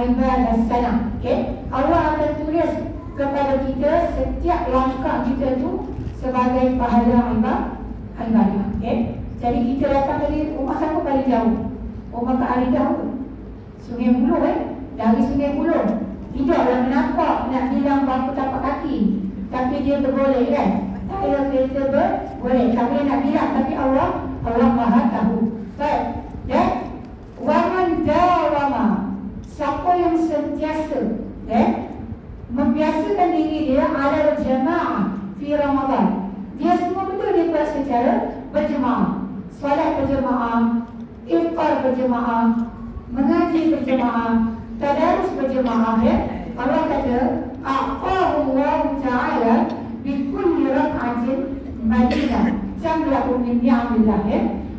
ibadah sana. Okey, Allah akan tulis kepada kita setiap langkah kita tu sebagai pahala ibadah. Okey, jadi kita datang dari rumah siapa paling jauh? Rumah Kak Aridah tu Sungai Buloh dari Sungai Buloh. Tidaklah nampak nak bilang berapa tapak kaki, tapi dia bergolek kan. Tayar kereta bergolek, tak boleh nak bilang, tapi Allah Maha tahu. Baik. Dan waman dawama, siapa yang sentiasa membiasakan diri dia ala jamaah fi Ramadan, dia semua benda dia buat secara berjemaah. Solat berjemaah, iftar berjemaah, mengaji berjemaah, tadarus berjemaah. Allah kata aqahullahu ta'ala bi kulli rak'atin madinah jamlahu min ni'amillah.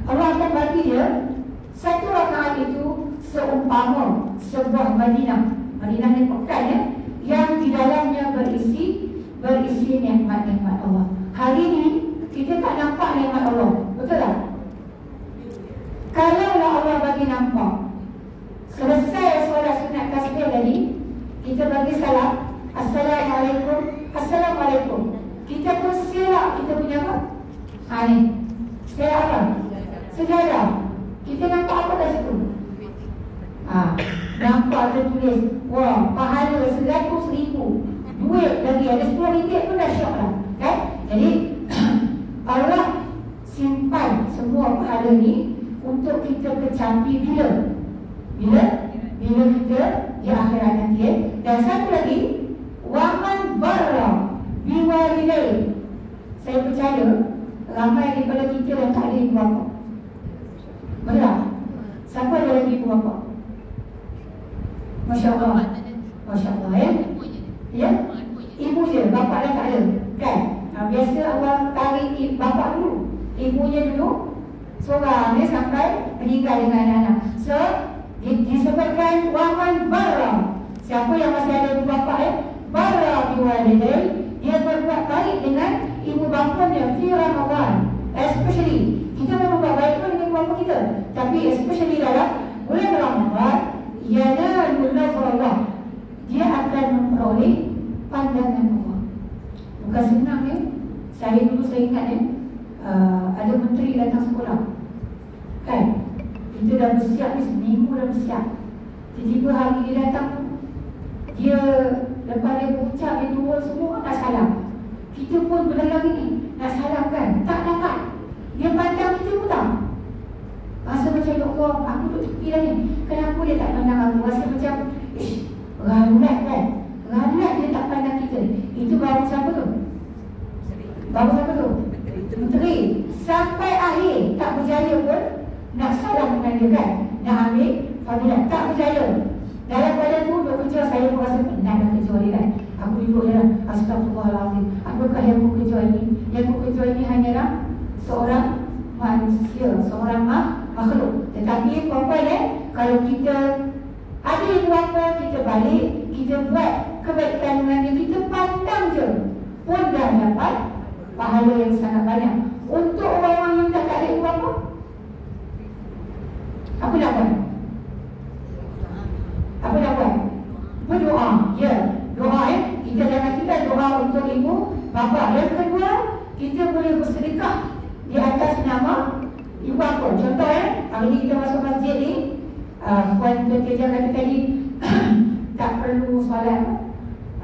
Allah akan bagi dia satu rakaat itu seumpama sebuah Madinah. Madinah ni pekan yang di dalamnya berisi nikmat-nikmat Allah. Hari ni kita tak nampak nikmat Allah, betul tak? Kalaulah Allah bagi nampak, selesai solat sunat tasbih tadi, kita bagi salam, Assalamualaikum. Kita pun silap kita punya apa? Ni silap apa? Sejarah. Kita nampak apa kat situ? Nampak tertulis, wah, pahala 100,000, duit lagi ada RM10 pun dah syok lah, kan? Jadi Allah simpan semua pahala ni untuk kita kecapi bila kita di akhirat nanti. Dan satu lagi, waman barra biwalidayhi. Saya percaya ramai daripada kita yang tak ada ibu bapa. Betul tak? Siapa ada lagi ibu bapa? Masya Allah. Masya Allah ya. Ibu je, bapa dah tak ada, kan? Biasa Allah tarik bapa dulu, ibunya dulu seorang dia sampai meninggal dengan anak-anak. So disebutkan waman barra, siapa yang masih ada ibu bapa barra biwalidayhi, dia berbuat baik dengan ibu bapanya fi Ramadan. Especially kita memang buat baik pun dengan ibu bapa kita, tapi especially dalam bulan Ramadan, yanalul nazrullah, dia akan memperoleh pandangan Allah. Bukan senang Saya dulu saya ingat ada menteri datang sekolah, kan? Kita dah bersiap ni seminggu dah bersiap. Tiba-tiba hari dia datang, dia lepas dia berucap, dia turun semua nak salam. Kita pun berlari ni nak salam kan, tak dapat. Dia pandang kita pun tak. Rasa macam, ya Allah, aku duduk tepi dah ni, kenapa dia tak pandang aku? Rasa macam ralat kan. Ralat dia tak pandang kita. Itu baru siapa tu? Baru siapa tu? Menteri. Sampai akhir tak berjaya pun nak salam dengan dia kan, nak ambil fadilah, tak berjaya. Dalam badan tu duk kerja, saya pun rasa penat nak kerja dia kan. Aku duduk je lah, astagfirullahaladzim, apakah yang aku kerja ini? Yang aku kerja ini hanyalah seorang manusia, seorang makhluk. Tetapi perempuan kalau kita ada ibu bapa, kita balik, kita buat kebaikan dengan dia, kita pandang je pun dah dapat pahala yang sangat banyak. Untuk orang-orang yang tak ada ibu bapa, apa nak buat? Apa nak buat? Berdoa. Ya, doa kita jangan kita doa untuk ibu bapa. Yang kedua, kita boleh bersedekah di atas nama ibu bapa. Contoh hari ni kita masuk masjid ni, Puan Ketua kata tadi tak perlu solat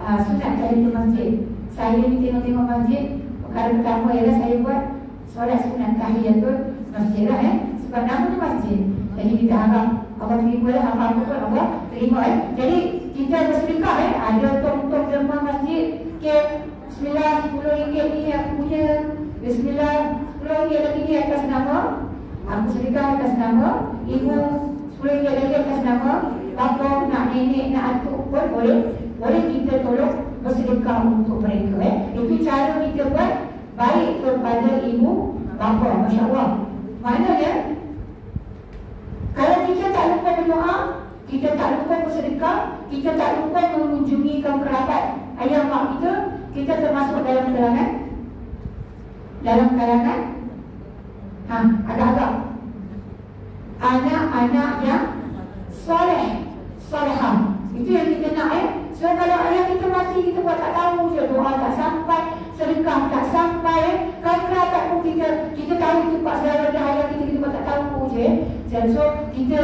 sunat tahiyatul masjid. Saya ni tengok-tengok masjid, perkara pertama ialah saya buat solat sunat tahiyatul masjid lah sebab nama tu masjid. Jadi kita harap Allah terima lah, apa-apa pun Allah terima Jadi kita bersedekah ada tong-tong derma masjid. Bismillah, RM10 ni aku punya. Bismillah, RM10 lagi ni atas nama aku, sedekah atas nama ibu. RM10 lagi atas nama bapa, nak nenek, nak atuk pun boleh kita tolong bersedekah untuk mereka. Itu cara kita buat baik kepada ibu bapa. Masya Allah. Maknanya kalau kita tak lupa berdoa, kita tak lupa bersedekah, kita tak lupa mengunjungi kaum kerabat ayah mak kita, kita termasuk dalam kalangan agak-agak anak-anak yang soleh, solehah. Itu yang kita nak So kalau ayah kita mati, kita buat tak tahu je, doa tak sampai, sedekah tak sampai, kakra tak pun kita tahu itu pak saudara dan ayah kita buat tak tahu je. So kita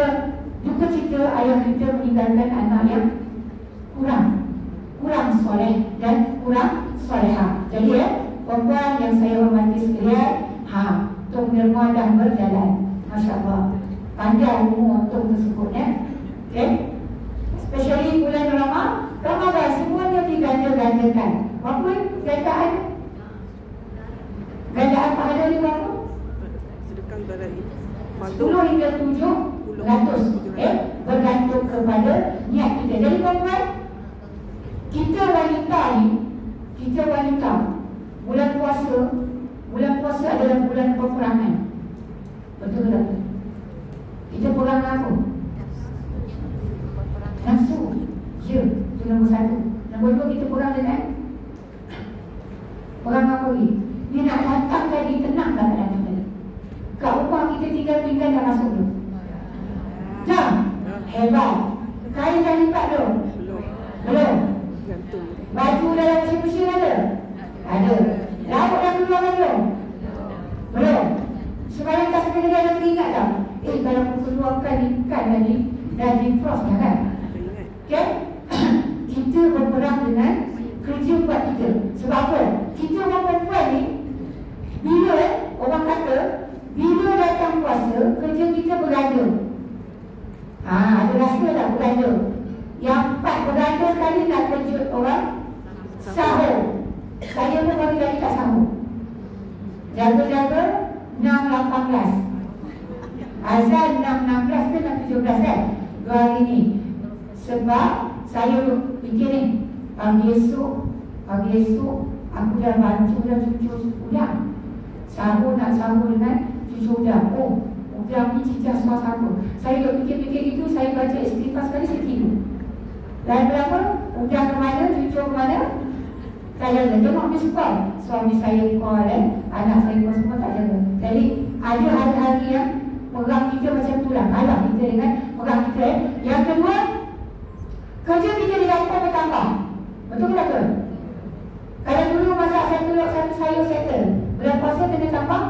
duka cita ayah kita meninggalkan anak yang kurang soleh dan kurang soleha. Jadi perempuan yang saya hormati sekalian, Tok Nirma dah berjalan, Masya Allah, panjang umur Tok tersebut okay? Especially bulan Ramadan, semuanya diganda-gandakan. Apa gandaan? Gandaan pahala ni berapa? Sedekah ibarat 10 hingga 700 bergantung kepada niat kita. Jadi tuan-tuan, kita wanita bulan puasa adalah bulan peperangan. Betul tak? Kita perang apa? Nafsu. Ya, itu nombor 1. Nombor 2, kita perang dengan perang apa lagi? Dia nak datang tadi, tenang tak nak datang tadi? Kat rumah kita tinggal pinggan dah masuk tu. Dah? Hebat. Kain dah lipat tu? Belum. Baju dalam mesin-mesin ada? Ada. Lauk dah keluar belum? Belum. Sebenarnya tak sekali ada teringat tak? Kalau aku keluarkan ikan tadi, dah defrost dah kan? Okay? Kita berperang dengan kerja buat kita. Sebab apa? Kita orang perempuan ni, bila orang kata, bila datang puasa, kerja kita berganda. Ada rasa tak berganda? Yang 4 berganda sekali nak kejut orang sahur. Saya pun baru kali tak sahur. Jaga-jaga 6.18. Azan 6.16 ke 6.17 kan? 2 hari ni. Sebab saya fikir ni, pagi esok aku dah bantu dah cucu udang. Nak sahur dengan cucu udang. Udang ni cicah suasana. Saya duk fikir-fikir itu, saya baca istighfar sekali, saya tidur. Lain berapa? Udang ke mana, cucu ke mana? Tak jaga. Tengok ni sebab suami saya call anak saya pun semua tak jaga. Jadi ada hari-hari yang perang kita macam tu lah. Kalah kita dengan perang kita. Yang kedua, kerja kita di dapur bertambah. Betul ke tak? Kalau dulu masak satu telur, satu sayur settle, bulan puasa kena tambah?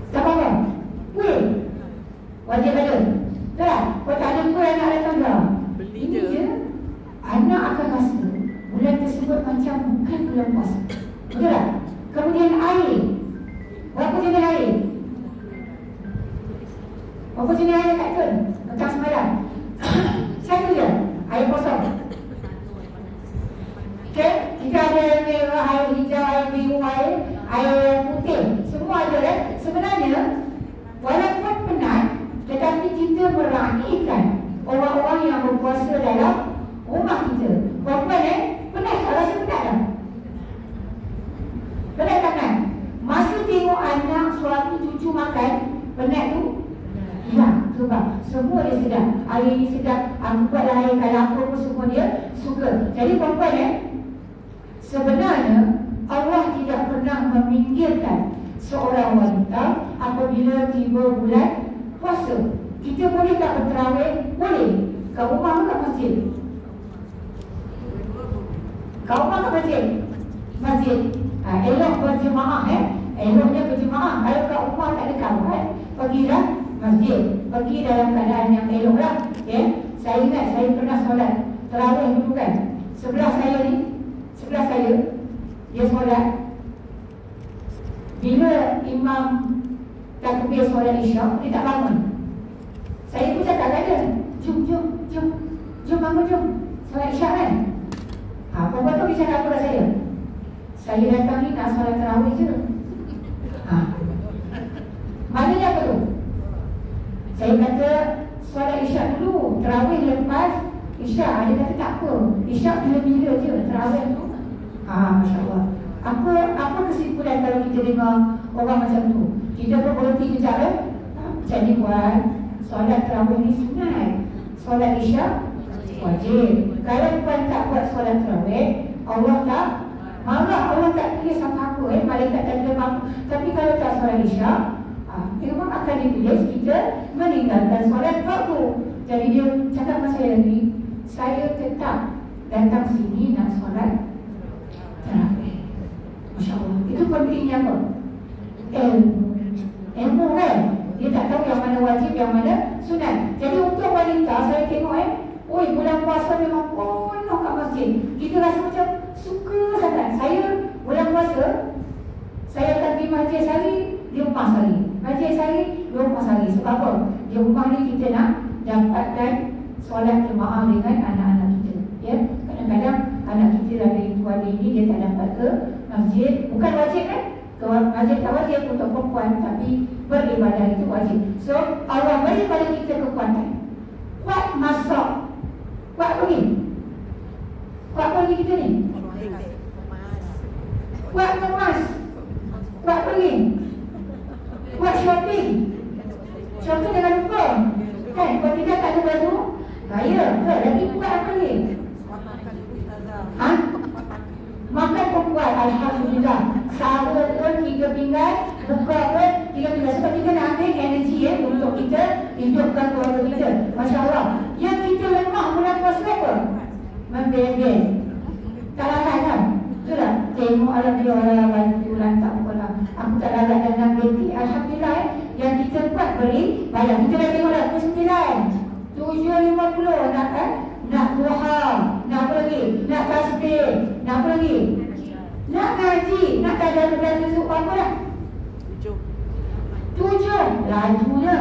Tambah apa? Boleh? Wajib ada. Betul tak? Kalau tak ada pun anak datang dah. Ini je, anak akan rasa bulan tersebut macam bukan bulan puasa. Betul tak? Kemudian air. Berapa jenis air? Berapa jenis air kat Tun? Petang semalam. Satu je, air kosong. Okay? Kita ada air merah, air hijau, air biru, air putih. Semua ada Sebenarnya, walaupun penat, tetapi kita meraihkan orang-orang yang berpuasa dalam rumah kita. Perempuan penat tak? Rasa penat tak? Penat tak kan? Masa tengok anak, suami, cucu makan, penat tu? Ya, sebab semua dia sedap. Air ni sedap, aku buatlah air kalau apa pun semua dia suka. Jadi perempuan sebenarnya Allah tidak pernah meminggirkan seorang wanita apabila tiba bulan puasa. Kita boleh tak berterawih? Boleh. Kat rumah ke kat masjid? Kat rumah ke masjid? Masjid. Elok berjemaah eloknya berjemaah. Kalau kat rumah tak ada kawan, pergilah masjid. Pergi dalam keadaan yang elok lah. Saya ingat saya pernah solat terawih dulu kan. Sebelah saya dia solat. Bila imam takbir solat isyak, dia tak bangun. Saya pun cakap kat dia, jom bangun jom. Solat isyak kan? Perempuan tu dia cakap apa kat saya? Saya datang ni nak solat terawih je. Maknanya apa tu? Saya kata solat isyak dulu, terawih lepas isyak. Dia kata tak apa, isyak bila-bila je, terawih tu. Masya Allah. Apa kesimpulan kalau kita dengar orang macam tu? Kita pun berhenti kejap macam ni buat. Solat terawih ni sunat, solat isyak wajib. Kalau bukan tak buat solat terawih, Allah tak marah, Allah tak tulis apa-apa. Malaikat tak ada mampu. Tapi kalau tak solat isyak, Memang akan ditulis kita meninggalkan solat waktu. Jadi dia cakap dengan saya lagi, saya tetap datang sini nak solat tarawih. Masya Allah. Itu pentingnya apa? Ilmu kan? Dia tak tahu yang mana wajib, yang mana sunat. Jadi untuk wanita, saya tengok bulan puasa memang penuh kat masjid. Kita rasa macam suka sangat. Saya bulan puasa, saya akan pergi majlis sehari, di rumah sehari. Majlis sehari, di rumah sehari. Sebab apa? Di rumah ni kita nak dapatkan solat jemaah dengan anak-anak kita. Ya, kadang-kadang anak kita ada itu ada ini, dia tak dapat ke masjid. Bukan wajib kan? Masjid tak wajib untuk perempuan, tapi beribadah itu wajib. So Allah beri pada kita kekuatan. Kuat masak, kuat pergi, kuat pergi kita ni, kuat kemas, kuat pergi, kuat shopping. Shopping jangan lupa kan, kalau tidak tak ada baju raya ke, lagi kuat apa ni? Makan pun kuat, alhamdulillah. Sahur pun 3 pinggan, buka pun 3 pinggan. Sebab kita nak ambil energi untuk kita hidupkan keluarga kita. Masya Allah. Yang kita lemah bulan puasa apa? Membebel. Tak larat kan? Betul tak? Tengok alhamdulillah bantu lantak pula. Aku tak larat dalam beti. Alhamdulillah yang kita buat beri bayar. Kita dah tengok dah 7.50 nak kan? Nak duha, nak apa lagi? Nak tasbih, nak apa lagi? Nak ngaji, nak kadang susu apa dah? 7. Lajunya.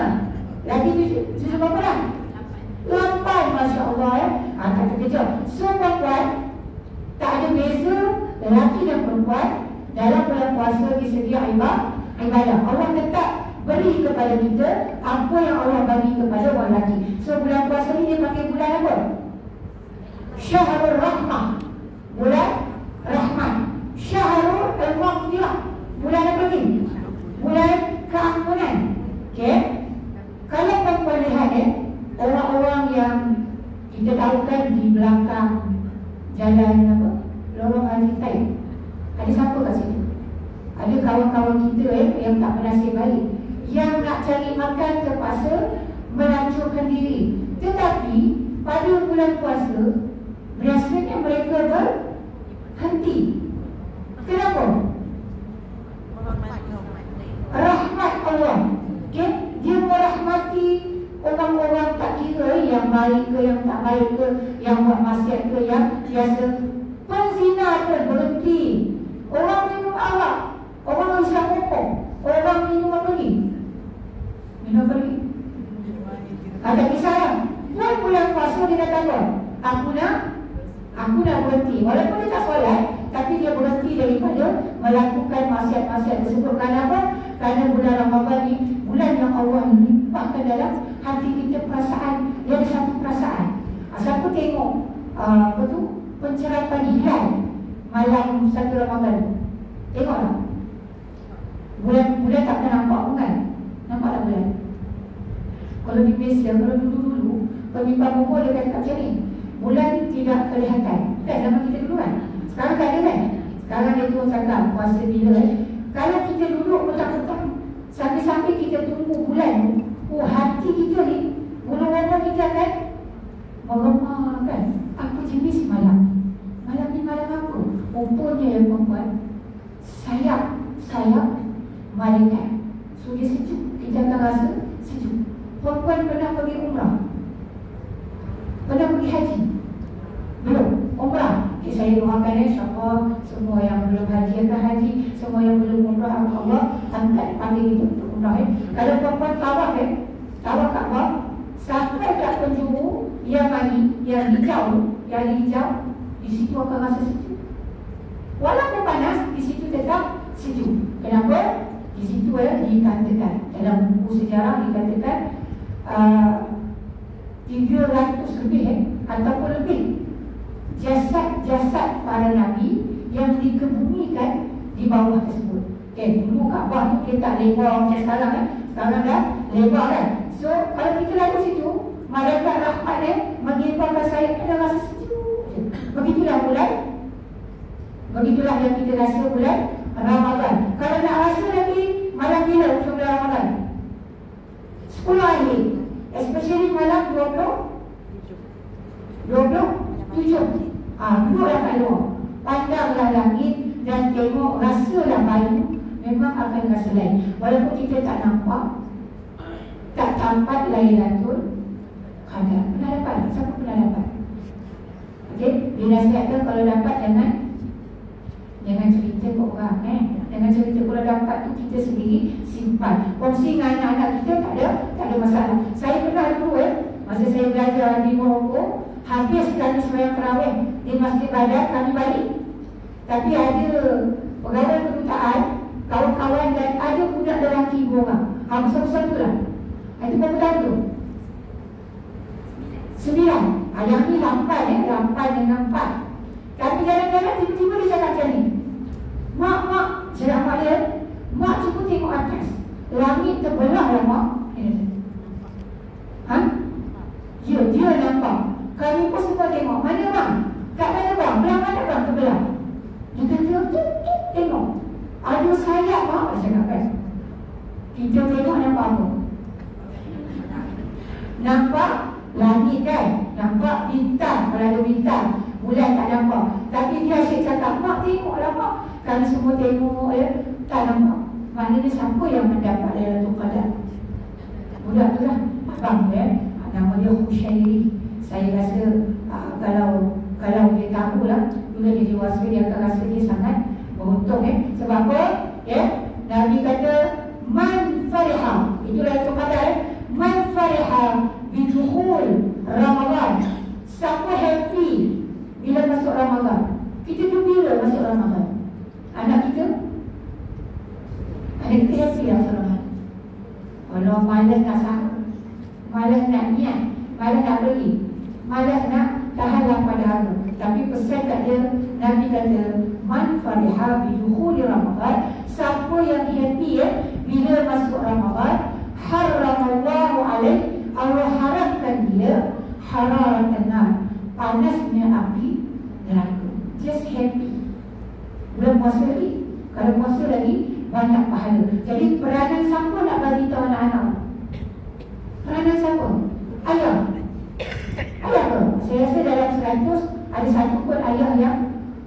Lagi susu berapa dah? 8. Masya Allah tak terkejut. So perempuan tak ada beza lelaki dan perempuan dalam bulan puasa disedia ibadah. Allah tetap beri kepada kita apa yang Allah bagi kepada orang lelaki. So bulan puasa ni dia pakai bulan apa? Syahrul Rahmah, bulan rahmat. Syahrul Al-Maghfirah, bulan apa lagi? Bulan keampunan. Okay? Kalau perempuan lihat orang-orang yang kita tahu kan di belakang jalan apa? Lorong Haji Taib. Ada siapa kat situ? Ada kawan-kawan kita yang tak bernasib baik, yang nak cari makan terpaksa melancurkan diri. Tetapi pada bulan puasa biasanya mereka berhenti. Kenapa? Rahmat Allah. Okay? Dia merahmati orang-orang tak kira yang baik ke, yang tak baik ke, yang buat maksiat ke, yang biasa. Penzina pun berhenti. Orang minum arak, orang isap rokok, orang minum apa ni? Minum apa ni? Ada kisah yang bulan puasa dia kata apa? Aku nak berhenti. Walaupun dia tak solat, tapi dia berhenti daripada melakukan maksiat-maksiat tersebut. Kenapa? Kerana bulan Ramadan ni bulan yang Allah limpahkan dalam hati kita perasaan. Dia ada satu perasaan. Siapa tengok pencerapan hilal malam 1 Ramadan? Tengoklah. Bulan tak pernah nampak pun kan? Nampak tak bulan? Kalau di Malaysia, kalau dulu-dulu penimbang umur dia kata macam ni, bulan tidak kelihatan. Kan zaman kita dulu kan? Sekarang tak ada kan? Sekarang dia tu cakap puasa bila kalau kita duduk petang-petang sampai-sampai kita tunggu bulan, hati kita ni, bulu-bulu kita kan meremah kan? Apa jenis malam? Malam ni malam apa? Rupanya yang perempuan sayap malaikat. So dia sejuk, kita akan rasa sejuk. Perempuan pernah pergi umrah? Pernah pergi haji? Belum? Umrah? Okay, saya doakan insyaAllah semua yang belum haji akan haji, semua yang belum umrah Allah angkat panggil itu untuk umrah. Kalau perempuan tawaf tawaf Kaabah sampai kat penjuru Yamani yang hijau, di situ akan rasa sejuk. Walaupun panas, di situ tetap sejuk. Kenapa? Di situ dikatakan dalam buku sejarah dikatakan 300 lebih ataupun lebih jasad-jasad para nabi yang dikebumikan di bawah tersebut. Dulu Kaabah tu dia tak lebar macam sekarang Sekarang dah lebar kan. So kalau kita lalu situ, malaikat rahmat mengibarkan sayap, kita rasa sejuk. Begitulah yang kita rasa bulan Ramadan. Kalau nak rasa lagi malam bila bulan Ramadan? 10 hari. Especially malam 27. Duduklah kat luar, pandanglah langit dan tengok, rasalah bayu. Memang akan rasa lain. Walaupun kita tak nampak, tak tampak Lailatul Qadar. Pernah dapat tak? Siapa pernah dapat? Okey, dinasihatkan kalau dapat jangan cerita ke orang. Jangan cerita. Kalau dapat tu kita sendiri simpan. Kongsi dengan anak-anak kita tak ada masalah. Saya pernah dulu masa saya belajar di Morocco, habis kami sembahyang tarawih di Masjid Badar, kami balik. Tapi ada pegawai kedutaan, kawan-kawan dan ada budak lelaki 2 orang. Besar-besar tu lah. Itu berapa tahun tu? 9. Yang ni 8 dengan 4. Kami jalan-jalan, tiba-tiba dia cakap macam ni, Mak, saya nampak dia, Mak cuba tengok atas, langit terbelah lah Mak. Ya, dia nampak. Kami pun semua tengok. Mana bang? Kat mana bang? Belah mana bang terbelah? Dia kata, tengok, ada sayap Mak. Dia cakap kan, kita tengok nampak apa? Nampak langit kan? Nampak bintang. Kalau ada bintang, bulan tak nampak. Tapi dia asyik cakap, Mak tengoklah Mak. Kami semua tengok tak nampak. Maknanya siapa yang mendapat Lailatul Qadar? Budak tu lah, abang tu nama dia Husyairi. Saya rasa kalau dia tahu lah, bila dia dewasa dia akan rasa dia sangat beruntung Sebab apa? Nabi kata man fariha, itu Lailatul Qadar man fariha bidukhul Ramadan. Siapa happy bila masuk Ramadan? Kita tu bila masuk Ramadan? Anak kita happy masuk Ramadan. Kalau malas nak sahur, malas nak niat, malas nak beli, malas nak tahan lapar dahaga. Tapi pesan kat dia, Nabi kata man fariha bidukhuli Ramadan, siapa yang happy bila masuk Ramadan, haramallahu alaih, Allah haramkan dia hararatan nar, panasnya api neraka. Just happy. Belum puasa lagi. Kalau puasa lagi, banyak pahala. Jadi peranan siapa nak bagi tahu anak-anak? Peranan siapa? Ayah. Ayah ke? Saya rasa dalam 100 ada satu pun ayah yang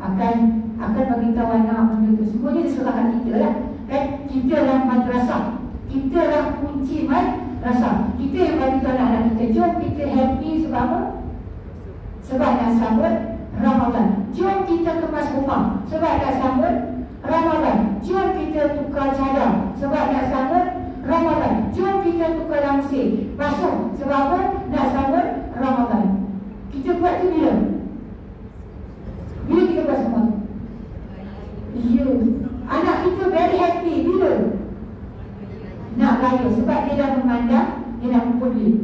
akan bagi tahu anak benda tu. Semuanya diserahkan kita lah. Kan? Kita lah madrasah. Kita lah kunci madrasah. Kita yang bagi tahu anak-anak kita. Jom kita happy sebab apa? Sebab nak sambut Ramadan. Jom kita kemas rumah sebab nak sambut Ramadan. Jom kita tukar cadar sebab nak sambut Ramadan. Jom kita tukar langsir basuh sebab apa? Nak sambut Ramadan. Kita buat tu bila? Bila kita buat semua tu? Ya. Anak kita very happy bila? Nak raya sebab dia dah memandang, dia nak kumpul duit.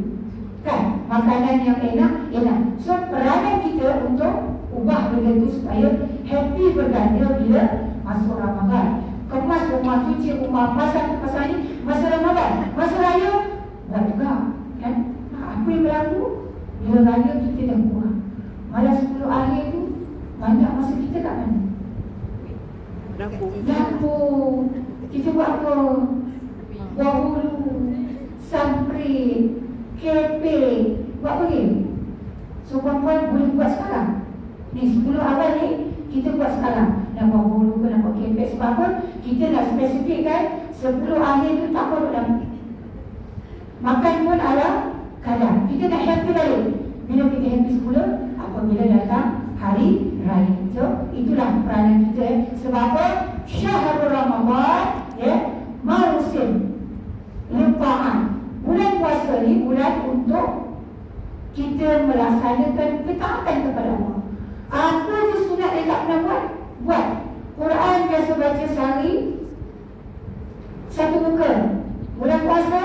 Kan? Makanan yang enak. So peranan kita untuk ubah benda tu supaya happy berganda bila masuk Ramadan. Kemas rumah, cuci rumah, pasang ni masa Ramadan. Masa raya buat juga kan? Apa yang berlaku? Bila raya kita dah kurang. Malam 10 akhir tu banyak masa kita kat mana? Dapur. Kita buat apa? Buat hulu, samprit, kepek. Buat apa ni? So puan-puan boleh buat sekarang. Ni 10 awal ni kita buat sekarang. Nak buat bulu ke, nak buat kepek. Sebab apa? Kita nak spesifikkan 10 akhir tu tak perlu dah. Makan pun ala kadar. Kita nak happy balik. Bila kita happy 10, apabila datang hari raya. So itulah peranan kita. Sebab apa? Syahrul Ramadan marusim lempaan. Bulan puasa ni bulan untuk kita melaksanakan ketaatan kepada Allah. Apa je sunat yang tak pernah buat? Quran biasa baca sehari 1 muka. Bulan puasa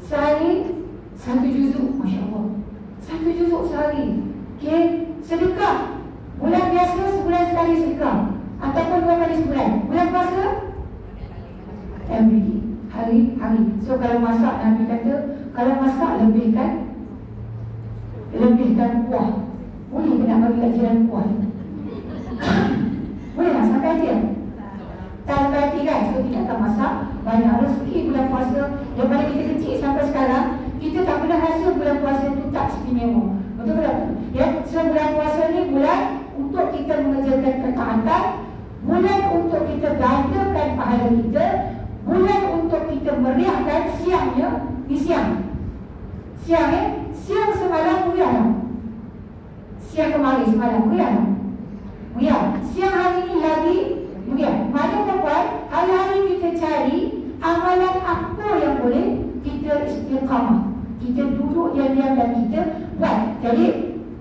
sehari 1 juzuk. Masya Allah, 1 juzuk sehari. Okay. Sedekah bulan biasa sebulan sekali sedekah, ataupun 2 kali sebulan. Bulan puasa every day, hari-hari. So kalau masak, Nabi kata kalau masak lebihkan kuah. Boleh ke nak bagi jiran kuah? Boleh tak sampai dia? tak berarti kan, so kita akan masak banyak rezeki bulan puasa. Daripada kita kecil sampai sekarang, kita tak pernah rasa bulan puasa itu tak istimewa. Betul tak? Ya, so bulan puasa ni bulan untuk kita mengerjakan ketaatan, bulan untuk kita gandakan pahala kita, bulan untuk kita meriahkan siangnya. Ni siang semalam meriah. Siang kemarin semalam meriah. Siang hari ni lagi meriah. Mana perempuan, hari-hari kita cari amalan apa yang boleh kita istiqamah, kita duduk diam-diam dan kita buat. Jadi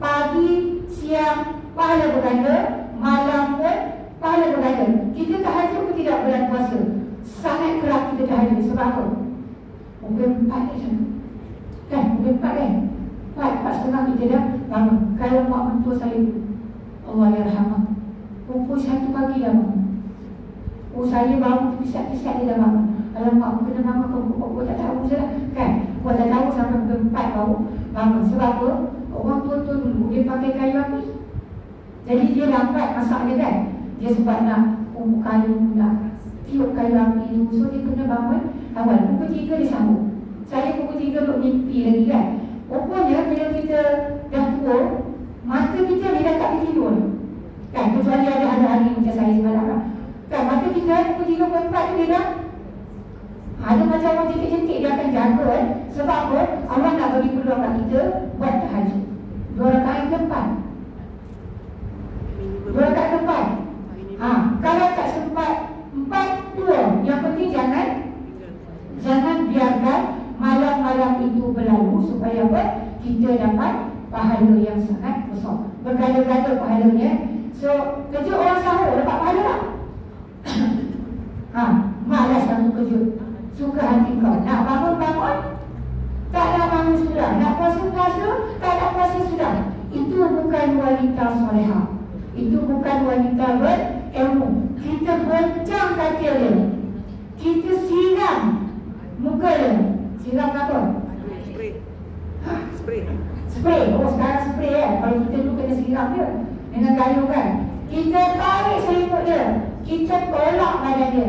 pagi, siang pahala berganda, malam pun pahala berganda. Kita tahajud ke tidak bulan puasa? Sangat kerap kita tahajud. Sebab apa? Mungkin 4 je kan? Mungkin 4 kan? 4.30 kita dah bangun. Kalau mak mentua saya, Allah yarhamah, pukul 1 pagi dah bangun. Saya bangun terpisah-pisah dia dah bangun. Kalau mak kena bangun ke pukul tak tahu je lah kan? Buat tak tahu sampai pukul 4 baru bangun. Sebab apa? Orang tua-tua dulu dia pakai kayu api, jadi dia lambat masak dia kan. Dia sebab nak kumpul kayu, nak tiup kayu api ni, so dia kena bangun awal. Pukul 3 dia sambung. Saya pukul 3 duduk mimpi lagi kan. Rupanya bila kita dah tua, mata kita dia dah tak tidur kan. Kecuali ada hari-hari macam saya semalam kan, mata kita pukul 3, pukul 4 dia dah ada macam orang cantik-cantik. Dia akan jaga kan. Sebab apa? Allah nak bagi peluang kat kita buat tahajud 2 rakaat ke 4. 2 rakaat ke 4. Kalau tak sempat 4, 2. Yang penting jangan biarkan malam-malam itu berlalu, supaya apa? Kita dapat pahala yang sangat besar, berganda-ganda pahalanya. So kerja orang sahur dapat pahala tak? Malas kamu kerja, suka hati kau. Nak bangun-bangun, tak nak bangun sudah. Nak puasa-puasa, tak nak puasa sudah. Itu bukan wanita solehah. Itu bukan wanita berilmu. Kita goncang kaki dia, kita siram muka dia. Siram apa? Spray. Oh, sekarang spray kan. Kalau kita dulu kena siram dia dengan kayu kan. Kita tarik selimut dia, kita tolak badan dia.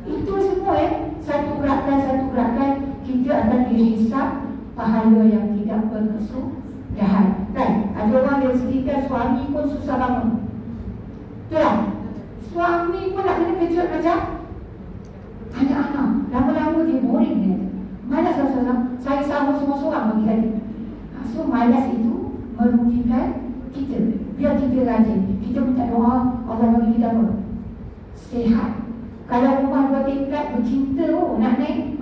Itu semua satu gerakan kita akan dihisap pahala yang tidak berkesudahan kan. Ada orang yang sedihkan suami pun susah bangun. Betul tak? Suami pun nak kena kejut macam anak-anak. Lama-lama dia boring dia. Malas saya sahur semua-seorang bagi tadi. So malas itu merugikan kita. Biar kita rajin, kita minta doa, Allah bagi kita apa? Sehat. Kalau rumah 2 tingkat bercinta, nak naik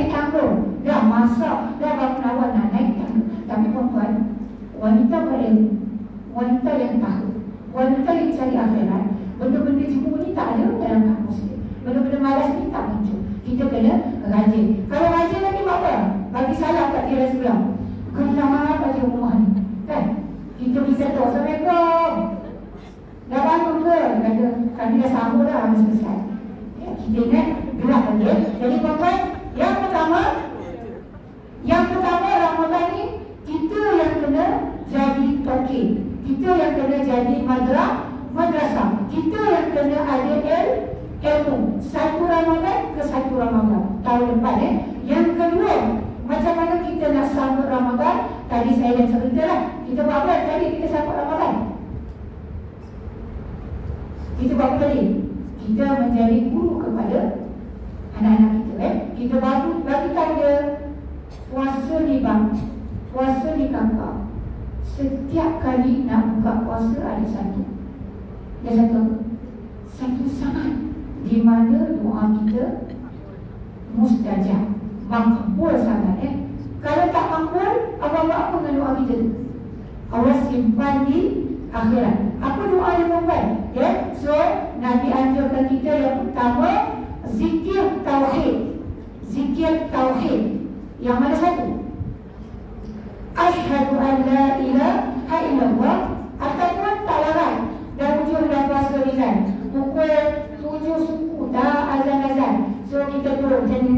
tangga, dah masak, dah bangun awal nak naik tangga. Tapi perempuan, wanita berilmu, wanita yang tahu, wanita yang cari akhirat, benda-benda cemburu ni tak ada dalam kamus dia. Benda-benda malas ni tak muncul. Kita kena rajin. Kalau rajin lagi buat apa? Bagi salam kat tiada sebelah. Kenapa bagi rumah ni kan? Kita bisa tu, Assalamualaikum, dah bangun ke? Kata, kami dah sahur dah, habis selesai. Ya, kita ingat gerak lagi. Jadi perempuan, yang pertama Ramadan ni, kita yang kena jadi tokey, kita yang kena jadi madrasah, kita yang kena ada ilmu. 1 Ramadan ke 1 Ramadan tahun depan Yang kedua, macam mana kita nak sambut Ramadan? Tadi saya dah cerita lah. Kita buat apa tadi kita sambut Ramadan? Kita buat apa tadi? Kita menjadi guru kepada anak-anak kita Kita bagi tahu dia, puasa ni bang, puasa ni kakak. Setiap kali nak buka puasa ada satu. Ada satu sangat di mana doa kita mustajab, makbul sangat Kalau tak makbul, Allah buat apa dengan doa kita? Allah simpan di akhirat. Apa doa yang membuat? So Nabi anjurkan kita yang pertama, zikir tauhid. Zikir tauhid. Yang mana satu? Asyhadu an la ilaha illallah. Ataupun tak larang. Dan hujung dah puasa ni kan, pukul 7 suku dah azan-azan. So kita turun macam ni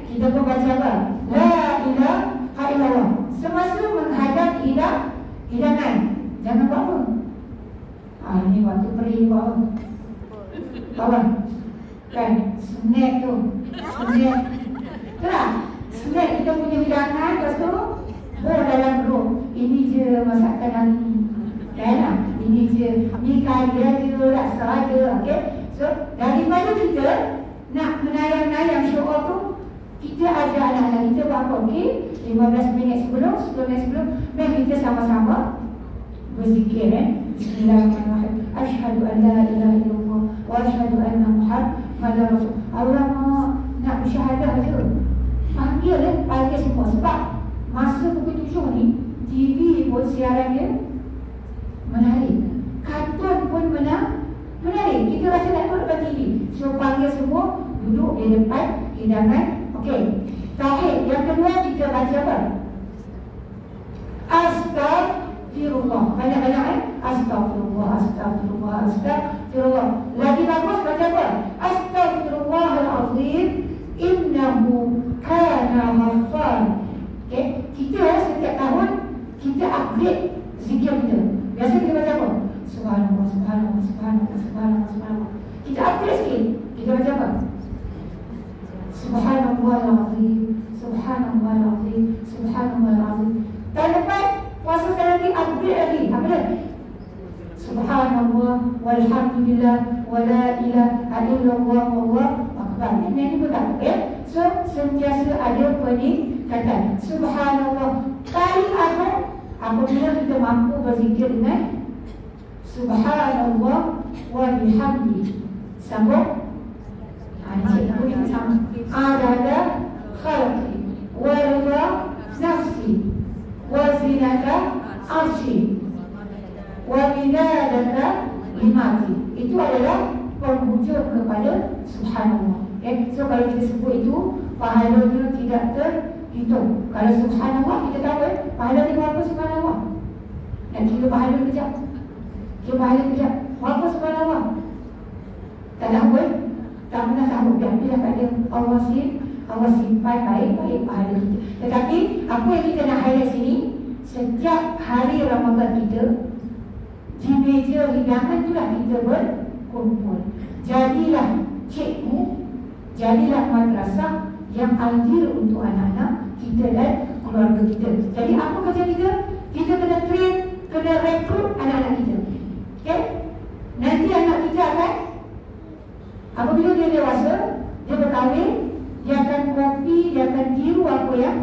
kita pun baca apa? La ilaha illallah. Semasa menghadap hidangan, jangan buat apa? Ini waktu beri buat apa? Kawan kan, snack tu, snack tu lah, snack kita punya hidangan. Lepas tu dalam grup, ini je masakan hari ni kan lah, ini je, ni kaya je, rasa je. Okay, so daripada kita nak menayang-nayang show off tu, kita ajak anak-anak kita buat apa? Okay, 15 minit sebelum, 10 minit sebelum, dan kita sama-sama berzikir. Bismillahirrahmanirrahim. Asyhadu an la ilaha illallah wa asyhadu anna Muhammadar Rasul. Allah nak bersyahadah je. Panggil semua. Sebab masa pukul 7 ni, TV pun siaran dia menarik, kartun pun menarik. Kita rasa nak tengok dekat TV. So panggil semua duduk di depan hidangan. Okey, tauhid. Yang kedua kita baca apa? Astaghfirullah. Banyak-banyak Astaghfirullah, astaghfirullah, astaghfirullah. Lagi bagus baca apa? Astaghfirullahalazim, innahu kana ghaffar. Okey, kita setiap tahun kita upgrade zikir kita. Biasa kita baca apa? Subhanallah, subhanallah, subhanallah, subhanallah, subhanallah. Kita upgrade sikit. Kita baca apa? Subhanallahal-azim, subhanallahal-azim, subhanallahal-azim. Tahun depan puasa sekali lagi, upgrade lagi. Apa dia? Subhanallah walhamdulillah wala ilaha illallah wallahu akbar. Ini pun tak, okay? So sentiasa ada peningkatan. Subhanallah kali apabila kita mampu berzikir dengan Subhanallah wa bihamdi. Sambung. Cikgu ini sama. Adada khalqi wa rida nafsi wa zinata arshi wa midadata limati. Itu adalah penghujung kepada Subhanallah. Okay? So kalau kita sebut itu, pahalanya tidak terhitung. Kalau Subhanallah, kita tahu pahala dia berapa Subhanallah. Dan kira pahala kejap, kira pahala kejap, berapa Subhanallah. Tak tahu tak pernah tahu. Biarlah pada Allah simpan baik-baik pahala kita. Tetapi apa yang kita nak highlight sini, setiap hari Ramadan kita, di meja hidangan itulah kita berkumpul. Jadilah cikgu, jadilah madrasah yang adil untuk anak-anak kita dan keluarga kita. Jadi apa kerja kita? Kita kena train, kena rekrut anak-anak kita. Okay? Nanti anak kita akan, apabila dia dewasa, dia berkahwin, dia akan kopi, dia akan tiru apa yang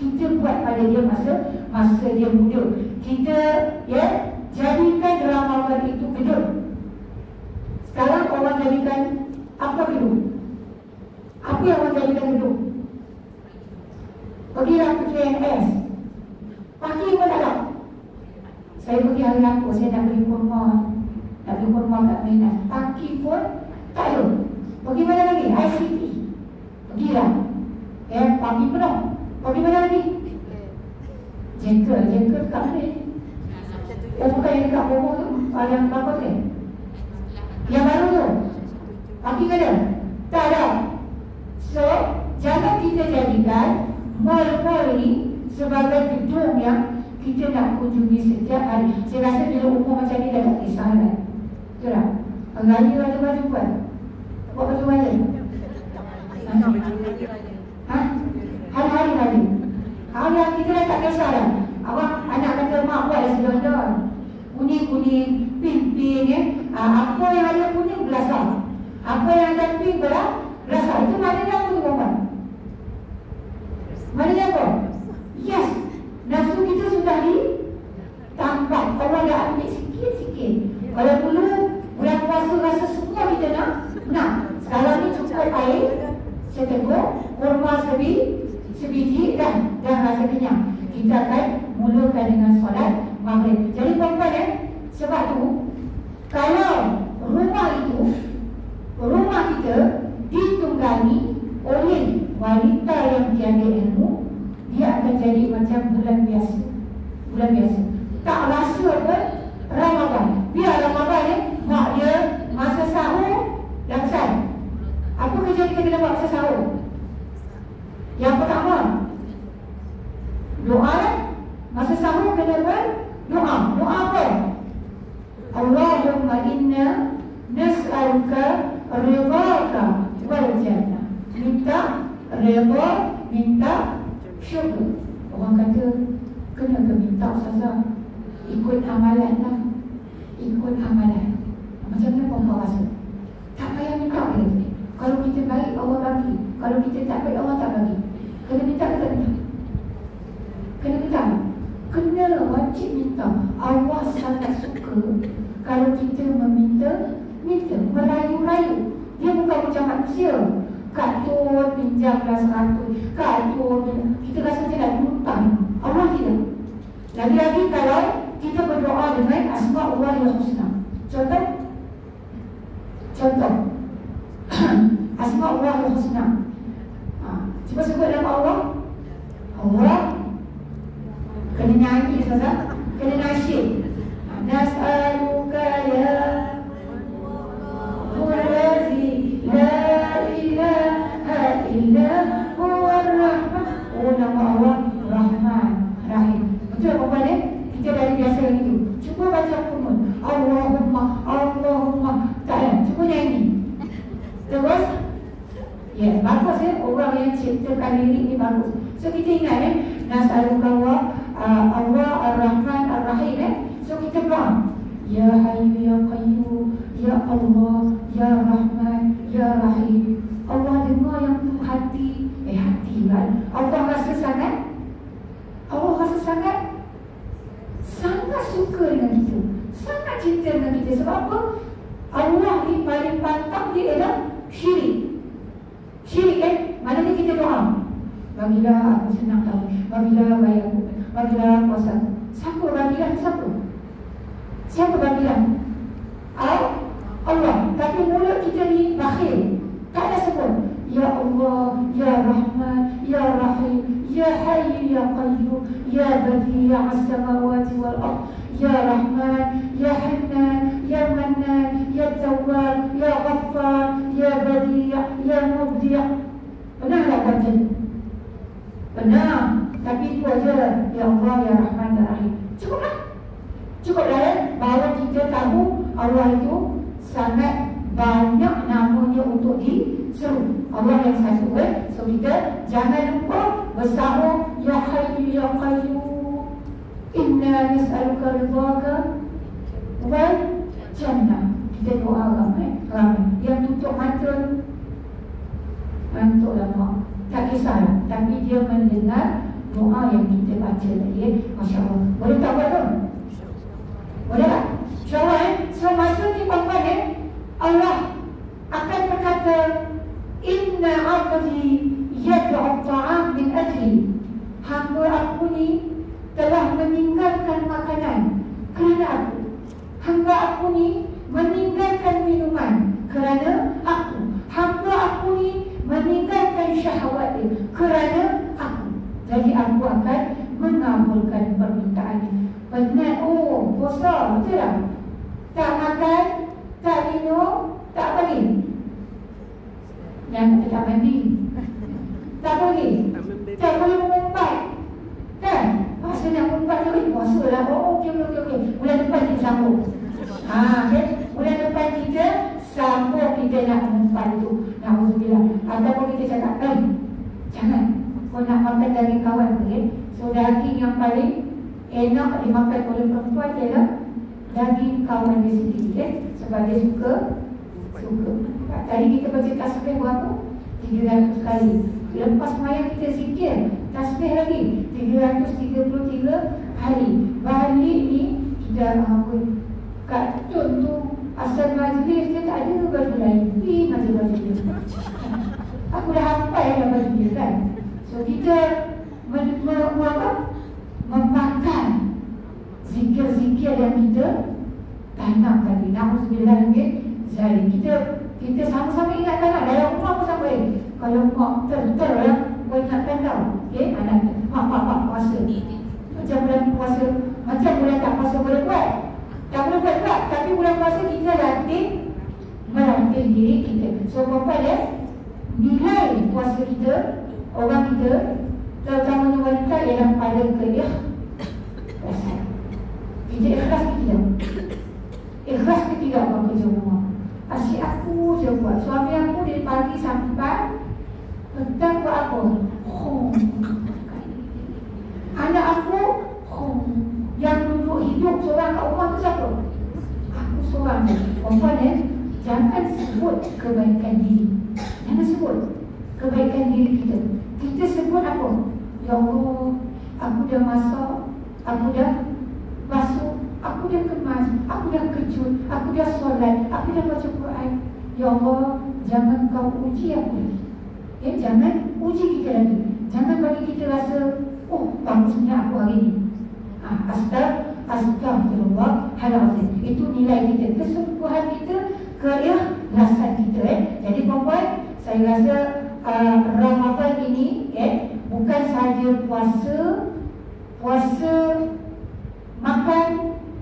kita buat pada dia masa dia muda. Kita jadikan Ramadan itu gedung. Sekarang orang jadikan apa gedung? Apa yang orang jadikan gedung? Pergilah ke KNS, pagi pun tak ada. Saya pergi hari aku, saya nak beli kurma, kat Medan. Pagi pun tak ada. Pergi mana lagi? ICT. Pergilah. Pagi penuh. Pergi mana lagi? Jengkel kat mana ni? Bukan yang dekat Bobo tu, yang berapa tu? Yang baru tu? Pagi ke ada? Tak ada. So, jangan kita jadikan mall-mall ni sebagai gedung yang kita nak kunjungi setiap hari. Saya rasa bila umur macam ni dah tak kisah kan? Betul tak? Raya ada baju buat? Buat baju raya? Hari-hari raya. Hari kita dah tak kisah dah. Awak anak kata mak buat dah sedang-sedang. Kuning-kuning, pink-pink apa yang ada kuning belasah, apa yang ada pink belasah. Itu maknanya apa tu Bapak? Maknanya apa? Yes, nafsu kita sudah ditampak. Allah dah ambil sikit-sikit. Kalau dulu bulan puasa rasa semua kita nak. Sekarang ni cukup air seteguk, kurma sebiji dan rasa kenyang. Kita akan mulakan dengan solat maghrib. Jadi puan-puan sebab tu kalau rumah kita ditunggangi oleh wanita yang tiada ilmu, dia akan jadi macam bulan biasa. Tak rasa pun Ramadan. Biar Ramadan mak dia masa sahur dah besar. Apa kerja kita kena buat masa sahur? Yang pertama, doa. Masa sahur kena berdoa. Doa apa? Allahumma inna nas'aluka ridhaka wal jannah. Minta redha, minta syurga. Orang kata kena ke minta Ustazah? Ikut amalan lah. Ikut amalan. Macam mana perempuan rasa? Tak payah minta lagi. Kalau kita baik, Allah bagi. Kalau kita tak baik, Allah tak bagi. Kena minta ke tak minta? Kena minta. Kena wajib minta. Allah sangat suka kalau kita meminta, merayu-rayu. Dia bukan macam manusia. Kak Tun pinjamlah 100, Kak Tun, kita rasa dia nak hutang. Allah tidak. Lagi-lagi kalau kita berdoa dengan Asma'ullahil Husna. Contoh Asma'ullahil Husna. Cuba sebut nama Allah. Allah. Kena nyanyi Ustazah. Kena nasyid. Nas'aluka ya Huwallazi la ilaha illa huwar rahman. Oh, nama Allah Rahman Rahim. Betul apa ni? Kita dari biasa itu. Cuba baca kunut. Allahumma ta'ala. Cuba nyanyi. Terus. Ya, bagus ya. Orang yang ciptakan lirik ni bagus. So kita ingat Nas'aluka Allah Ar-Rahman Ar-Rahim. So kita doa. Ya Hayyu Ya Qayyum, Ya Allah, Ya Rahman, Ya Rahim. Allah dengar yang tu hati. Hati kan. Allah rasa sangat suka dengan kita. Sangat cinta dengan kita. Sebab apa? Allah ni paling pantang dia ialah syirik. Syirik kan? Maknanya kita doa. Bagilah aku senang tahu. Bagilah bayi aku. Bagilah kuasa. Siapa bagilah? Siapa bagilah? Allah. Tapi mulut kita ni bakhil. Tak ada sebut Ya Allah, Ya Rahman, Ya Rahim, Ya Hayyu Ya Qayyum, Ya Badi'as Samawati wal Ardh, Ya Rahman, Ya Hannan, Ya Mannan, Ya Tawwab, Ya Ghaffar, Ya Badi', Ya Mubdi'. Benar tak baca? Benar. Tapi itu aja. Ya Allah, Ya Rahman, Ya Rahim. Cukuplah bahawa kita tahu Allah itu sangat banyak namanya untuk diseru. Allah yang satu So kita jangan lupa bersama Ya Hayyu Ya Qayyum, Inna nas'aluka ridhaka wal jannah. Kita doa ramai. Yang tutup mata ngantuk lama, tak kisah. Tapi dia mendengar doa yang kita baca tadi. Masya Allah. Boleh tak buat tu? Boleh tak? InsyaAllah So masa ni perempuan Allah akan berkata Inna abdi yad'u ta'am min ajli. Hamba aku ni telah meninggalkan makanan kerana aku. Hamba aku ni meninggalkan minuman kerana aku. Hamba aku ni meninggalkan syahwat dia kerana aku. Jadi aku akan mengabulkan permintaannya. Penat, puasa, betul tak? Tak makan, tak minum, tak pergi. Yang kata tak mandi, tak pergi, tak boleh mengumpat. Kan? Masa nak mengumpat tu, puasa lah. Okey. Bulan depan kita sambung. Okay? Bulan depan kita sambung kita nak mengumpat tu. Na'udzubillah. Ataupun kita cakap, jangan. Kau nak makan daging kawan tu, So daging yang paling enak dimakan oleh perempuan ialah daging kawan dia sendiri, sebab dia suka. Tadi kita baca tasbih berapa? 300 kali. Lepas mayang kita zikir tasbih lagi 333 kali. Balik ni kita Kak Tun tu asal majlis dia tak ada baju lain. Macam baju dia. Aku dah hafal dah baju dia kan. So kita memakan zikir-zikir yang kita tanam tadi. Na'udzubillah zalim. Kita sama-sama ingatkan lah. Dalam rumah pun sama. Kalau mak ter-ter kau ingatkan tau. Okay, anak mak puasa. Macam bulan puasa, macam bulan tak puasa boleh buat. Tak boleh buat tak. Tapi bulan puasa kita melatih diri kita. So perempuan nilai puasa kita, orang kita, terutamanya wanita, ialah pada keikhlasan. Kita ikhlas ke tidak? Ikhlas ke tidak orang kerja rumah? Asyik aku je buat. suami aku dari pagi sampai petang buat apa? Anak aku yang duduk hidup seorang kat rumah tu siapa? Aku seorang. Perempuan jangan sebut kebaikan diri. Jangan sebut kebaikan diri kita. Kita sebut apa? Ya Allah, aku dah masak, aku dah basuh, aku dah kemas, aku dah kejut, aku dah solat, aku dah baca Quran. Ya Allah, jangan kau uji aku lagi. Jangan uji kita lagi. Jangan bagi kita rasa, oh bagusnya aku hari ini. Astagfirullahaladzim. Itu nilai kita, kesungguhan kita, keikhlasan kita. Jadi perempuan, saya rasa Ramadan ini bukan sahaja puasa makan,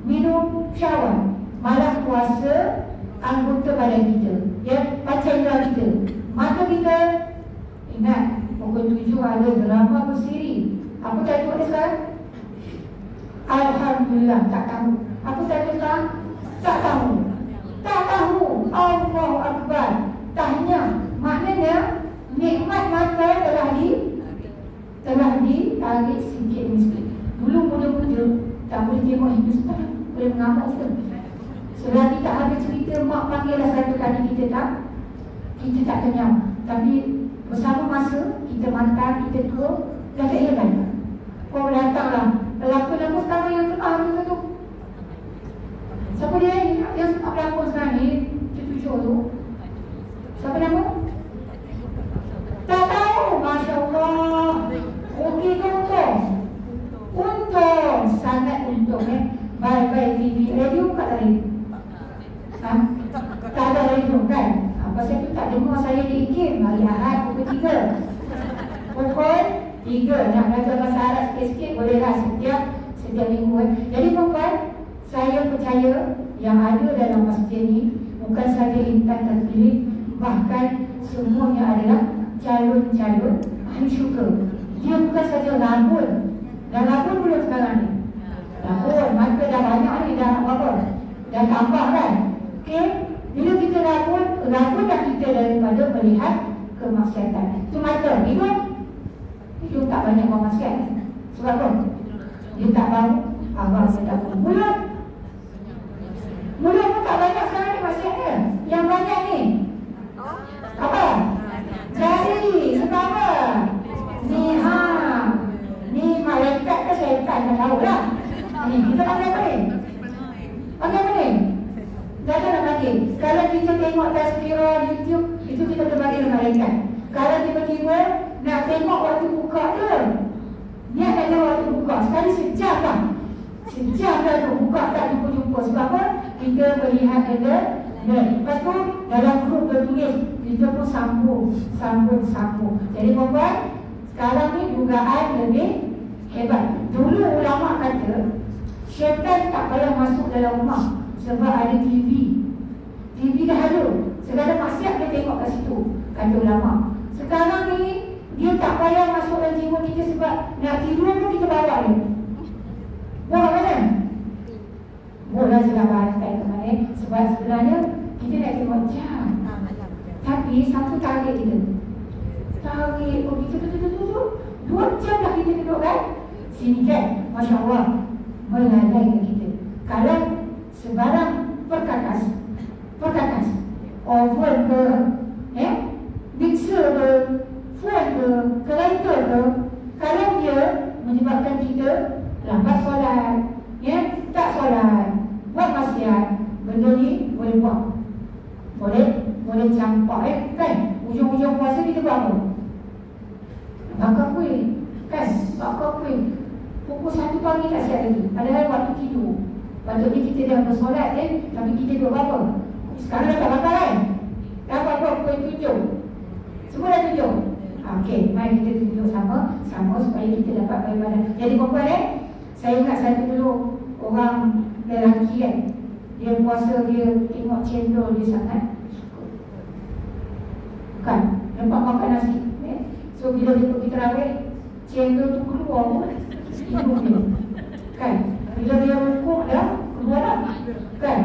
minum, syawal, malah puasa anggota badan kita, panca indera kita, mata kita. Ingat, pukul 7 ada drama bersiri. Apa tajuk dia sekarang? Alhamdulillah, tak tahu. Apa tajuk sekarang? Tak tahu. Tak tahu. Allahu Akbar. Tahniah. Maknanya nikmat mata telah ditarik sikit demi sikit. Dulu muda-muda tak boleh tengok Hindustan, boleh mengamuk kita. Selagi tak ada cerita mak panggillah satu kali, kita tak kenyang. Tapi bersama masa kita mantap, kita tua, dah tak heran. Kau datanglah pelakon apa sekarang yang tengah tu. Siapa dia yang pelakon sekarang ni? Tujuh tu. Siapa nama? Tak tahu. Masya Allah. Okey ke untung? Untung. Sangat untung Bye-bye TV. Radio kat tadi? Tak ada radio kan? Pasal tu tak dengar saya diikim hari Ahad pukul 3. Pukul 3 nak belajar bahasa Arab sikit-sikit bolehlah setiap minggu. Jadi perempuan, saya percaya yang ada dalam masjid ni bukan sahaja intan terpilih, bahkan semuanya adalah calon-calon ahli syurga. Dia bukan sahaja rabun. Dah rabun belum sekarang ni? Rabun, maka dah banyak ni, dah apa? Dah tambah kan? Okey, bila kita rabunlah kita daripada melihat kemaksiatan. Itu mata, hidup tak banyak bermaksiat. Sebab apa? Dia tak bau, awal saya tak bau. Mulut pun tak banyak sekarang ni maksiatnya. Yang banyak ni apa? Jari, sebab apa? Ni malaikat ke syaitan, tak tahu lah. Ni kita panggil apa ni? Panggil apa ni? Dah nak panggil. Kalau kita tengok tazkirah YouTube, itu kita berbagi dengan malaikat. Kalau tiba-tiba nak tengok waktu buka ke, niat nak tengok waktu buka, sekali sejam lah. Sejam dah tu buka tak jumpa-jumpa. Sebab apa? Kita melihat ada. Lepas tu dalam grup bertulis, kita pun sambung. Jadi perempuan, sekarang ni dugaan lebih hebat. Dulu ulama kata syaitan tak payah masuk dalam rumah sebab ada TV. TV dah ada, segala maksiat dia tengok kat situ, kata ulama. Sekarang ni dia tak payah masuk dalam jiwa kita sebab nak tidur pun kita bawa dia. Bawa mana? Boleh selamat ke mana? Sebab sebenarnya kita nak tengok jam. Tapi satu target kita. Target, oh kita tutup. 2 jam dah kita duduk kan? Sini kan? Masya Allah, melalaikan kita. Kalau sebarang perkakas, oven ke, mixer ke, phone ke, kereta ke, kalau dia menyebabkan kita lambat solat, tak solat, buat maksiat, benda ni boleh buat, boleh campak kan? Ujung-ujung puasa kita buat apa? Bakar kuih kan? Bakar kuih pukul 1 pagi tak siap lagi, padahal waktu tidur. Patutnya kita dah bersolat tapi kita duduk apa? Sekarang dah tak bakar kan? Dah bakar pukul 7. Semua dah 7. Okey, mari kita tunjuk sama supaya kita dapat beribadah. Jadi perempuan saya ingat satu dulu orang lelaki kan, dia puasa, dia tengok cendol dia sangat suka kan, lepas makan nasi so bila dia pergi terawih, cendol tu keluar hidung dia kan, bila dia rukuk dah keluar lah kan,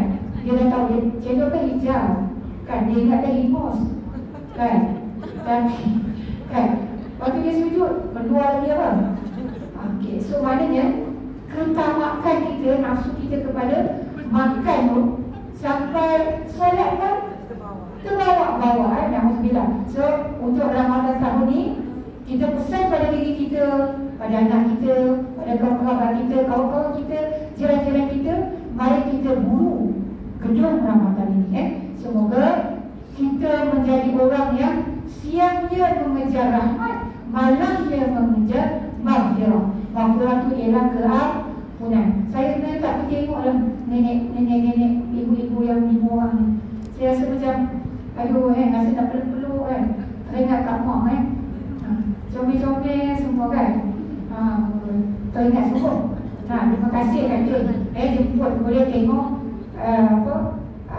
dia dah tahu dia cendol kan hijau Kan dia ingat dia himos. Kan? Tapi kan waktu dia sujud keluar lagi apa? Okey, so maknanya ketamakan kita, nafsu kita kepada makan tu sampai solat pun terbawa-bawa. Alhamdulillah. So untuk Ramadan tahun ni kita pesan pada diri kita, pada anak kita, pada kawan-kawan kita, kawan-kawan kita, jiran-jiran kita, mari kita buru gedung Ramadan ini. Semoga kita menjadi orang yang siangnya mengejar rahmat, malamnya mengejar maghfirah. Maghfirah itu ialah keampunan. Saya sebenarnya tak tengoklah nenek-nenek, ibu-ibu yang di bawah ni. Saya rasa macam aduh rasa nak peluk-peluk kan. Teringat kat mak comel-comel semua kan. Teringat semua. Terima kasih kan jemput boleh tengok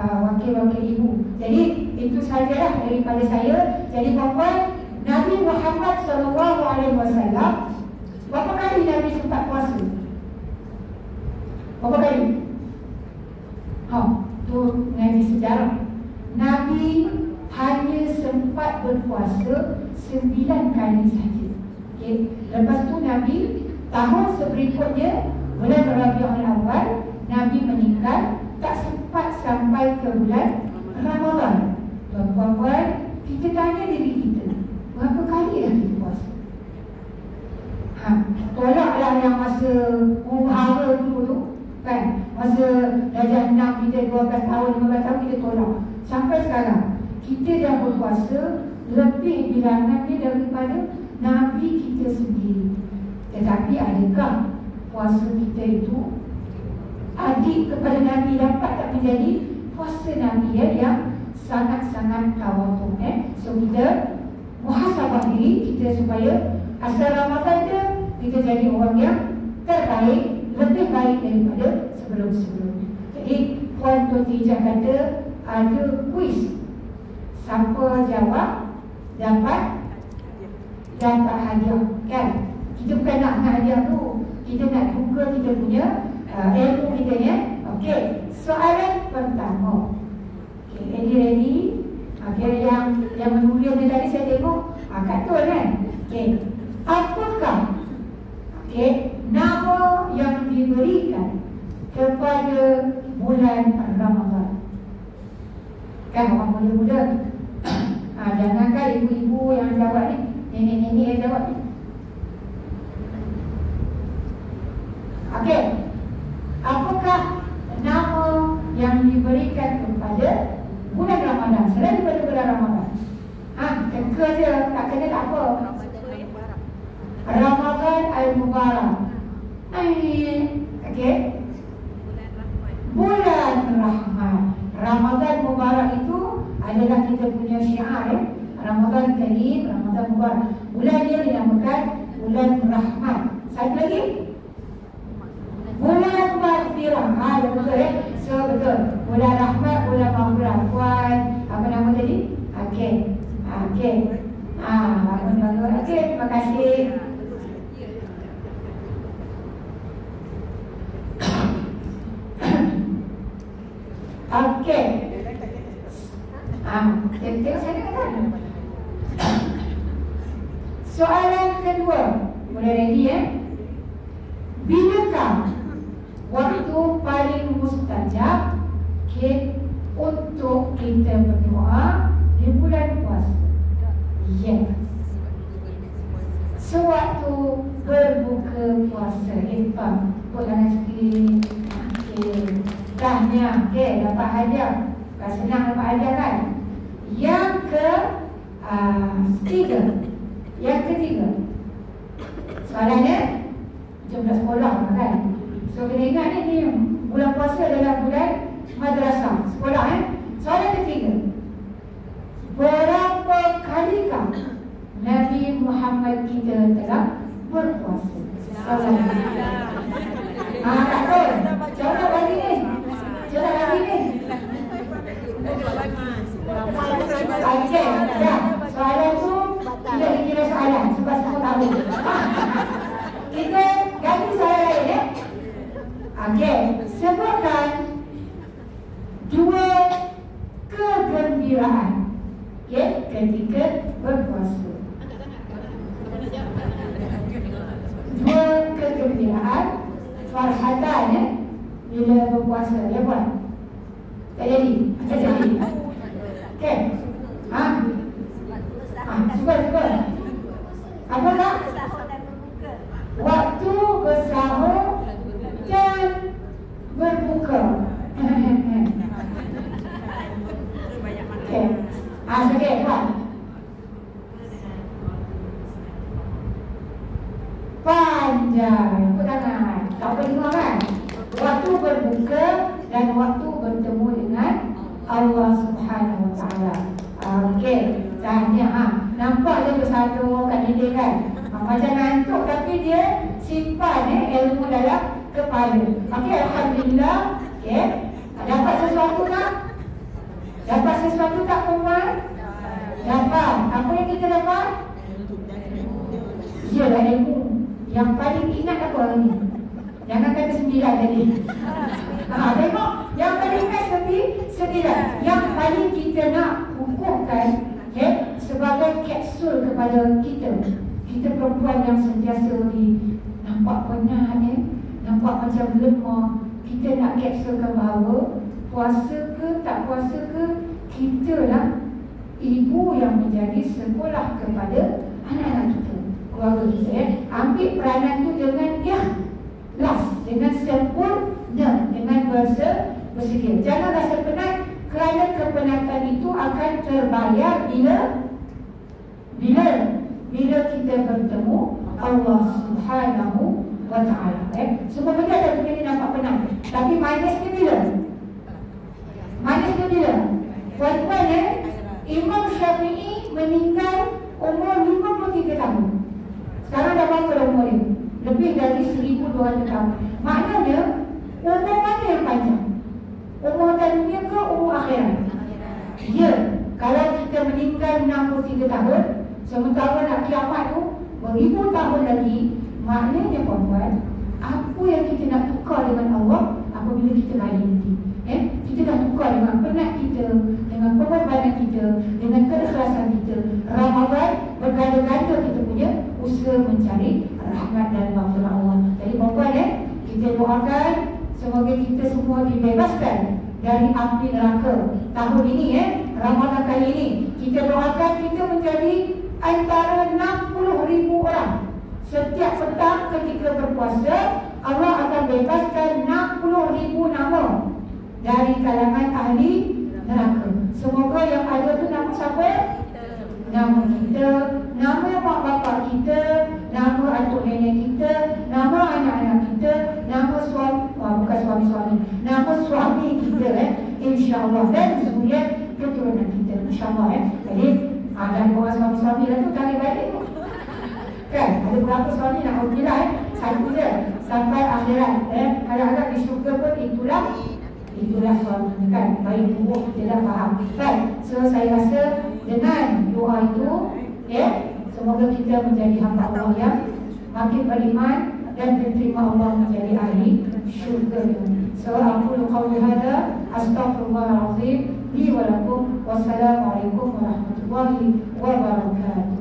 wakil-wakil ibu. Jadi itu sajalah daripada saya. Jadi puan-puan, Nabi Muhammad SAW berapa kali Nabi sempat puasa? Berapa kali? Tu ngaji sejarah. Nabi hanya sempat berpuasa 9 kali saja. Okay. Lepas tu Nabi tahun berikutnya bulan Rabiul Awal Nabi meninggal, tak sempat sampai ke bulan Ramadan. Puan-puan, kita tanya diri kita, berapa kali dah kita puasa? Tolaklah yang masa hara dulu tu kan, masa darjah 6 kita 12 tahun, 15 tahun kita tolak. Sampai sekarang kita dah berpuasa lebih bilangannya daripada Nabi kita sendiri. Tetapi adakah puasa kita itu adik kepada Nabi dapat tak menjadi puasa Nabi yang sangat-sangat tawaduk? So kita muhasabah diri kita supaya asal Ramadan kita jadi orang yang terbaik, lebih baik daripada sebelum-sebelumnya. Jadi Puan Tuan Tijah kata ada kuis, siapa jawab dapat hadiah kan. Kita bukan nak hadiah tu, kita nak juga kita punya ilmu kita ya. Okey, soalan pertama. Okey, ready? Okey, yang menulis ni tadi saya tengok Kak Tun kan. Okey, apakah nama yang diberikan kepada bulan Ramadan? Kan orang muda-muda. Jangankan ibu-ibu yang jawab ni, nenek-nenek yang jawab ni. Okey, apakah nama yang diberikan kepada bulan Ramadan selain daripada bulan Ramadan? Teka je, tak kena tak apa. Ramadan Al-Mubarak. Okey, bulan Rahmat. Ramadan Mubarak itu adalah kita punya syiar Ramadan Karim, Ramadan Mubarak. Bulan dia dinamakan bulan Rahmat. Satu lagi bulan Maghfirah. Betul ya? So betul. Bulan Rahmat, bulan Maghfirah. Puan, apa nama tadi? Okey. Bagus. Okey, terima kasih. Okey. Tengok saya kata. Soalan kedua. Boleh ready ya? Bilakah waktu paling mustajab untuk kita berdoa di bulan puasa? Yes. Sewaktu berbuka puasa. Iftar. Put tangan sikit. Okey. Dahnya. Okey, dapat hadiah. Bukan senang dapat hadiah kan? Yang ketiga. Soalannya jom dah sekolah kan? So kena ingat ni bulan puasa adalah bulan madrasah, sekolah Soalan ketiga, berapa kalikah Nabi Muhammad kita telah berpuasa? Soalan tak tahu. Coba lagi ni. Okey, ya. Soalan tu tidak dikira soalan sebab semua tahu. Kita ganti soalan lain ya. Okey, sebutkan dua kegembiraan kegembiraan, farhatan bila berpuasa. Ya buat? Tak jadi? Tak jadi? Okey. Cuba. Apa tak? Waktu bersahur dan berbuka. Okey. Sikit buat. Panjang. Apa tangan? Tak apa dengar kan? Waktu berbuka dan waktu bertemu dengan Allah Subhanahu Wa Taala. Okey. Tanya nampak je bersatu kat dinding kan? Macam ngantuk tapi dia simpan ilmu dalam kepala. Okey, alhamdulillah. Okey. Dapat sesuatu tak? Dapat sesuatu tak perempuan? Dapat. Apa yang kita dapat? Ialah ilmu. Yang paling ingat apa hari ni? Jangan kata 9 tadi. Tengok. Yang paling ingat 9. Yang paling kita nak hukumkan sebagai kapsul kepada kita. Kita perempuan yang sentiasa nampak penat nampak macam lemah. Kita nak kapsulkan bahawa puasa ke tak puasa ke, kita lah ibu yang menjadi sekolah kepada anak-anak kita, keluarga kita. Ambil peranan tu dengan ikhlas, dengan sempurna, dengan bersedia. Jangan rasa penat, kerana kepenatan itu akan terbayar bila kita bertemu Allah Subhanahu Wa Taala. Semua benda ada dunia ni nampak penat, tapi minusnya bila? Puan-puan Imam Syafi'i meninggal umur 53 tahun. Sekarang dah berapa dah umur dia? Lebih dari 1200 tahun. Maknanya umur mana yang panjang? Umur dunia ke umur akhirat? Ya. Kalau kita meninggal 63 tahun, sementara nak kiamat tu beribu tahun lagi, maknanya puan-puan, apa yang kita nak tukar dengan Allah apabila kita balik nanti. Kita dah tukar dengan penat kita, dengan pengorbanan kita, dengan keikhlasan kita. Ramadan berganda-ganda kita punya usaha mencari rahmat dan maghfirah Allah. Jadi puan-puan kita doakan semoga kita semua dibebaskan dari api neraka tahun ini. Ramadan kali ini kita doakan kita menjadi antara 60,000 orang. Setiap petang ketika berpuasa, Allah akan bebaskan 60,000 nama dari kalangan ahli neraka. Semoga yang ada tu nama siapa? Nama kita, nama mak bapak kita, nama atuk nenek kita, nama anak-anak kita, nama bukan suami-suami, nama suami kita insya-Allah, dan zuriat keturunan kita insya-Allah. Jadi ada orang suami-suami lah tu tarik balik tu. Kan? Ada berapa suami nak alhamdulillah satu je sampai akhirat. Harap-harap di syurga pun itulah suami kan. Baik buruk kita dah faham kan. So saya rasa dengan doa itu semoga kita menjadi hamba Allah yang makin beriman dan diterima Allah menjadi ahli syurga. So aqulu qawli hadza astaghfirullahalazim li wa lakum. Wassalamualaikum warahmatullahi wabarakatuh.